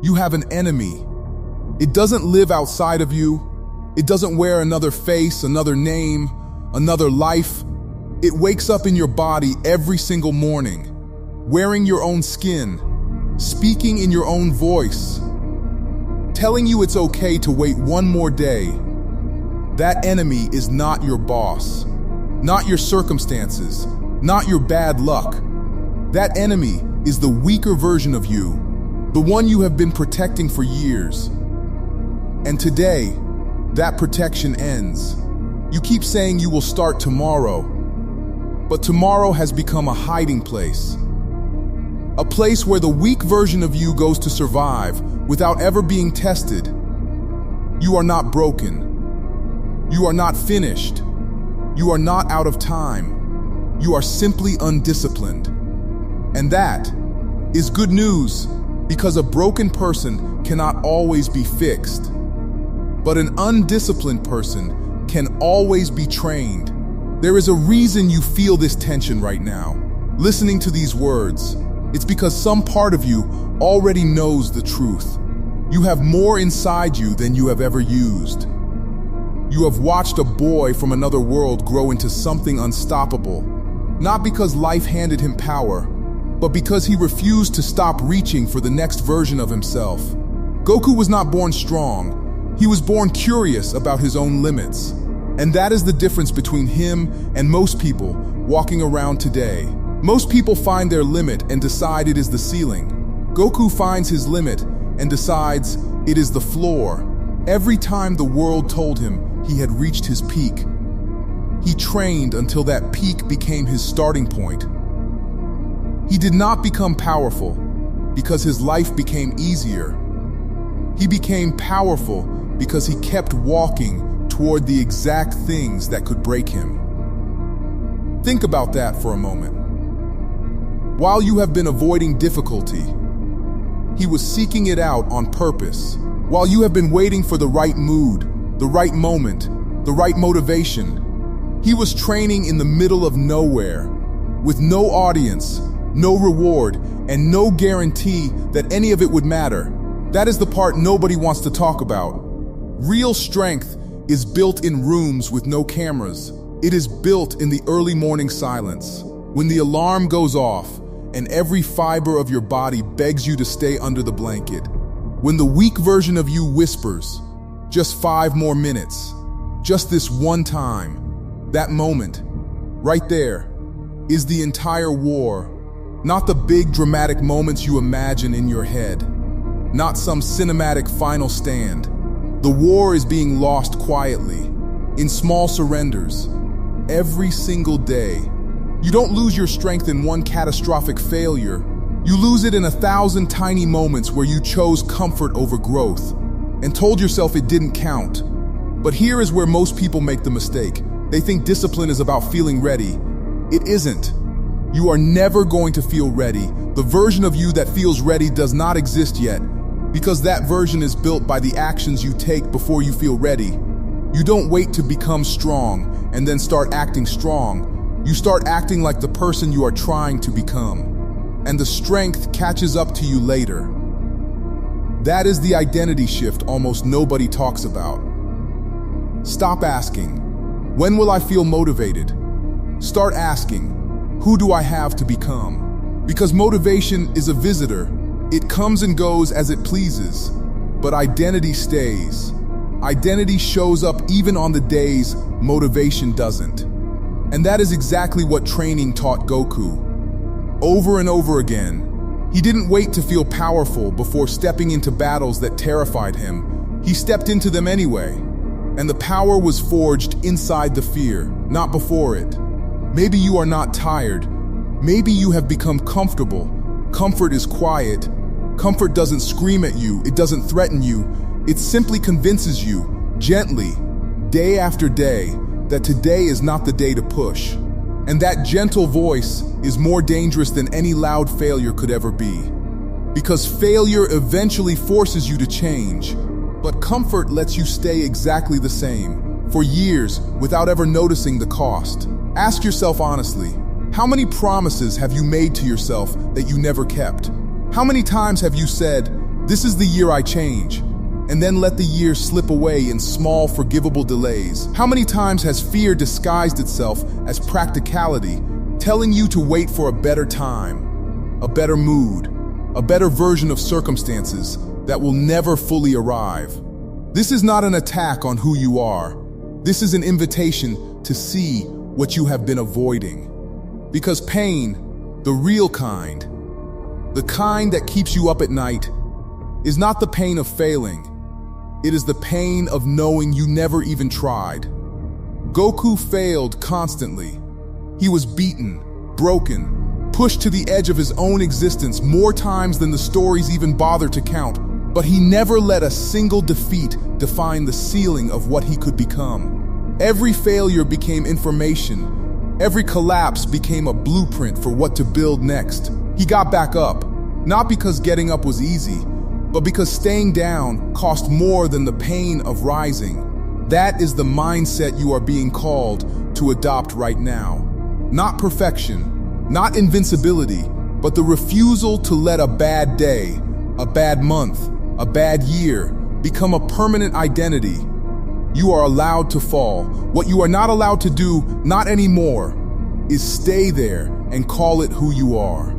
You have an enemy. It doesn't live outside of you. It doesn't wear another face, another name, another life. It wakes up in your body every single morning, wearing your own skin, speaking in your own voice, telling you it's okay to wait one more day. That enemy is not your boss, not your circumstances, not your bad luck. That enemy is the weaker version of you, the one you have been protecting for years. And today, that protection ends. You keep saying you will start tomorrow, but tomorrow has become a hiding place. A place where the weak version of you goes to survive without ever being tested. You are not broken. You are not finished. You are not out of time. You are simply undisciplined. And that is good news, because a broken person cannot always be fixed. But an undisciplined person can always be trained. There is a reason you feel this tension right now. Listening to these words, it's because some part of you already knows the truth. You have more inside you than you have ever used. You have watched a boy from another world grow into something unstoppable, not because life handed him power, but because he refused to stop reaching for the next version of himself. Goku was not born strong. He was born curious about his own limits. And that is the difference between him and most people walking around today. Most people find their limit and decide it is the ceiling. Goku finds his limit and decides it is the floor. Every time the world told him he had reached his peak, he trained until that peak became his starting point. He did not become powerful because his life became easier. He became powerful because he kept walking toward the exact things that could break him. Think about that for a moment. While you have been avoiding difficulty, he was seeking it out on purpose. While you have been waiting for the right mood, the right moment, the right motivation, he was training in the middle of nowhere, with no audience, no reward, and no guarantee that any of it would matter. That is the part nobody wants to talk about. Real strength is built in rooms with no cameras. It is built in the early morning silence, when the alarm goes off and every fiber of your body begs you to stay under the blanket. When the weak version of you whispers, just 5 more minutes, just this one time. That moment, right there, is the entire war. Not the big dramatic moments you imagine in your head. Not some cinematic final stand. The war is being lost quietly, in small surrenders, every single day. You don't lose your strength in one catastrophic failure. You lose it in 1,000 tiny moments where you chose comfort over growth and told yourself it didn't count. But here is where most people make the mistake. They think discipline is about feeling ready. It isn't. You are never going to feel ready. The version of you that feels ready does not exist yet, because that version is built by the actions you take before you feel ready. You don't wait to become strong and then start acting strong. You start acting like the person you are trying to become, and the strength catches up to you later. That is the identity shift almost nobody talks about. Stop asking, when will I feel motivated? Start asking, who do I have to become? Because motivation is a visitor. It comes and goes as it pleases, but identity stays. Identity shows up even on the days motivation doesn't. And that is exactly what training taught Goku. Over and over again, he didn't wait to feel powerful before stepping into battles that terrified him. He stepped into them anyway. And the power was forged inside the fear, not before it. Maybe you are not tired. Maybe you have become comfortable. Comfort is quiet. Comfort doesn't scream at you. It doesn't threaten you. It simply convinces you, gently, day after day, that today is not the day to push. And that gentle voice is more dangerous than any loud failure could ever be. Because failure eventually forces you to change, but comfort lets you stay exactly the same, for years, without ever noticing the cost. Ask yourself honestly, how many promises have you made to yourself that you never kept? How many times have you said, This is the year I change, and then let the year slip away in small, forgivable delays. How many times has fear disguised itself as practicality, telling you to wait for a better time, a better mood, a better version of circumstances that will never fully arrive? This is not an attack on who you are. This is an invitation to see what you have been avoiding. Because pain, the real kind, the kind that keeps you up at night, is not the pain of failing. It is the pain of knowing you never even tried. Goku failed constantly. He was beaten, broken, pushed to the edge of his own existence more times than the stories even bother to count. But he never let a single defeat define the ceiling of what he could become. Every failure became information. Every collapse became a blueprint for what to build next. He got back up, not because getting up was easy, but because staying down cost more than the pain of rising. That is the mindset you are being called to adopt right now. Not perfection, not invincibility, but the refusal to let a bad day, a bad month, a bad year become a permanent identity. You are allowed to fall. What you are not allowed to do, not anymore, is stay there and call it who you are.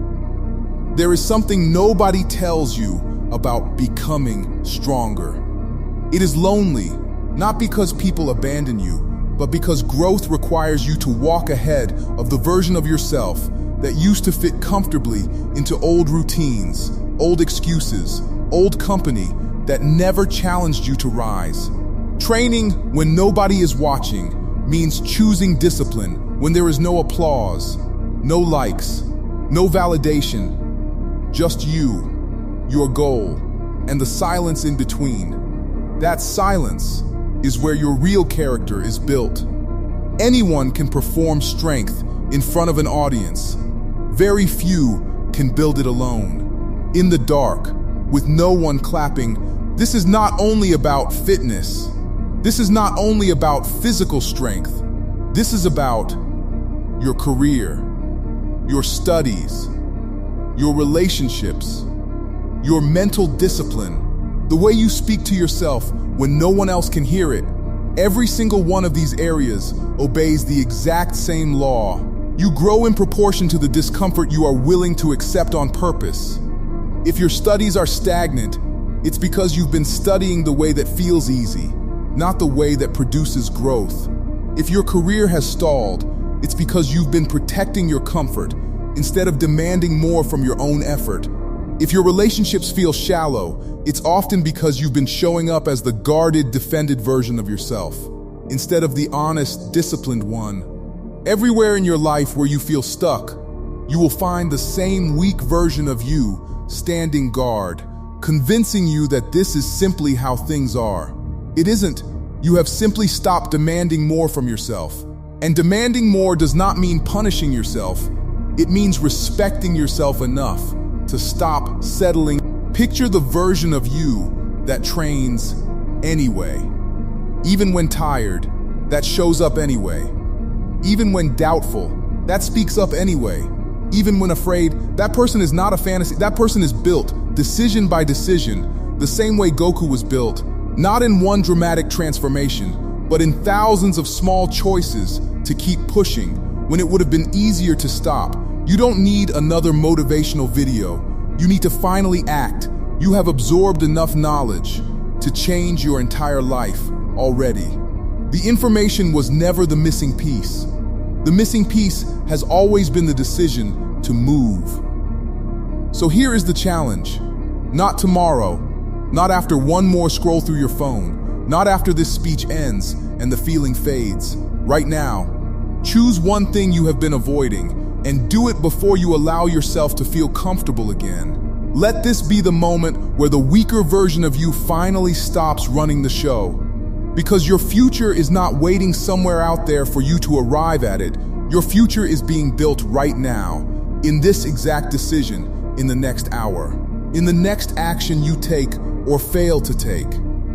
There is something nobody tells you about becoming stronger. It is lonely, not because people abandon you, but because growth requires you to walk ahead of the version of yourself that used to fit comfortably into old routines, old excuses, old company that never challenged you to rise. Training when nobody is watching means choosing discipline when there is no applause, no likes, no validation, just you, your goal, and the silence in between. That silence is where your real character is built. Anyone can perform strength in front of an audience. Very few can build it alone, in the dark, with no one clapping. This is not only about fitness. This is not only about physical strength. This is about your career, your studies, your relationships, your mental discipline, the way you speak to yourself when no one else can hear it. Every single one of these areas obeys the exact same law. You grow in proportion to the discomfort you are willing to accept on purpose. If your studies are stagnant, it's because you've been studying the way that feels easy, not the way that produces growth. If your career has stalled, it's because you've been protecting your comfort instead of demanding more from your own effort. If your relationships feel shallow, it's often because you've been showing up as the guarded, defended version of yourself, instead of the honest, disciplined one. Everywhere in your life where you feel stuck, you will find the same weak version of you standing guard, convincing you that this is simply how things are. It isn't. You have simply stopped demanding more from yourself. And demanding more does not mean punishing yourself. It means respecting yourself enough to stop settling. Picture the version of you that trains anyway. Even when tired, that shows up anyway. Even when doubtful, that speaks up anyway. Even when afraid, that person is not a fantasy. That person is built, decision by decision, the same way Goku was built, not in one dramatic transformation, but in thousands of small choices to keep pushing when it would have been easier to stop. You don't need another motivational video. You need to finally act. You have absorbed enough knowledge to change your entire life already. The information was never the missing piece. The missing piece has always been the decision to move. So here is the challenge. Not tomorrow, not after one more scroll through your phone, not after this speech ends and the feeling fades. Right now, choose one thing you have been avoiding and do it before you allow yourself to feel comfortable again. Let this be the moment where the weaker version of you finally stops running the show. Because your future is not waiting somewhere out there for you to arrive at it. Your future is being built right now, in this exact decision, in the next hour, in the next action you take or fail to take.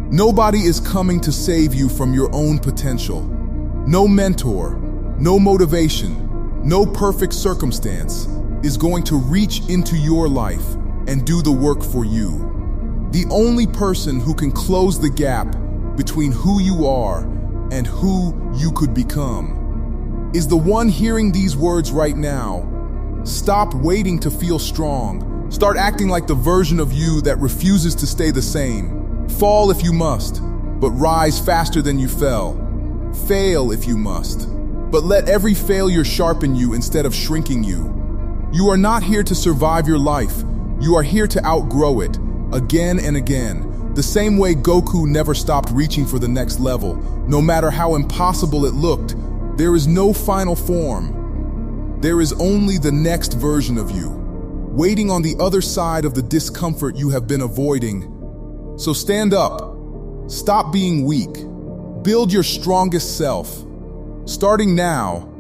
Nobody is coming to save you from your own potential. No mentor, no motivation, no perfect circumstance is going to reach into your life and do the work for you. The only person who can close the gap between who you are and who you could become is the one hearing these words right now. Stop waiting to feel strong. Start acting like the version of you that refuses to stay the same. Fall if you must, but rise faster than you fell. Fail if you must, but let every failure sharpen you instead of shrinking you. You are not here to survive your life. You are here to outgrow it, again and again. The same way Goku never stopped reaching for the next level. No matter how impossible it looked, there is no final form. There is only the next version of you, waiting on the other side of the discomfort you have been avoiding. So stand up. Stop being weak. Build your strongest self. Starting now,